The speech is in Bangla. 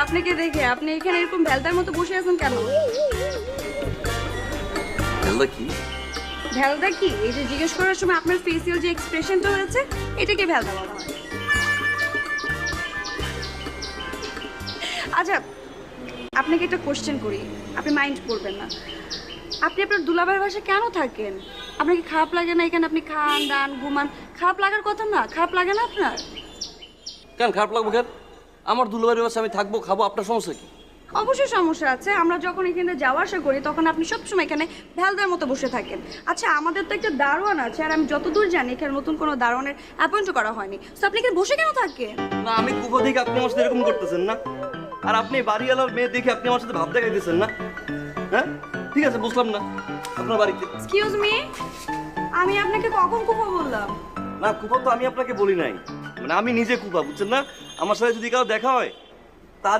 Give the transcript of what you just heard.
আপনাকে দেখে আপনি এখানে এরকম ভেলতার মতো বসে আছেন কেন? ভেলদা কি? ভেলদা কি? এই যে জিজ্ঞেস করার সময় আপনার ফেসিয়াল যে এক্সপ্রেশনটা হয়েছে, এটাকে ভেলদা বলা হয়। আচ্ছা, আপনাকে একটা কোশ্চেন করি, আপনি মাইন্ড করবেন না। আপনি আপনার দুলাভাইয়ের বাসায় কেন থাকেন? আপনার কি খারাপ লাগে না এখানে আপনি খান দান ঘুমান? খারাপ লাগার কথা না, খারাপ লাগে না আপনার? কেন খারাপ লাগবো কেন? আমার দুলাভাইয়ের বাসায় আমি থাকবো, খাবো, আপনার সমস্যা কি? অবশ্যই সমস্যা আছে। আমরা যখন এখানে যাওয়া আসা করি তখন আপনি সবসময় এখানে ভেলদার মতো বসে থাকেন। আচ্ছা, আমাদের তো একটা দারোয়ান আছে, আর আমি যতদূর জানি এখানে নতুন কোনো দারোয়ানের অ্যাপয়েন্ট করা হয়নি। তো আপনি এখানে বসে কেন থাকেন? না, আমি কুফা দেখে আপনি আমার সাথে এরকম করতেছেন না। আর আপনি বাড়িওয়ালার মেয়ে দেখে আপনি আমার সাথে ভাব দেখাইতেছেন না। হ্যাঁ, ঠিক আছে, বুঝলাম না আপনার বাড়িতে। এক্সকিউজ মি, আমি আপনাকে কখন কুফা বললাম? না, কুফা তো আমি আপনাকে বলি নাই, মানে আমি নিজে কুফা, বুঝছেন না? আমার সাথে যদি কারো দেখা হয় তার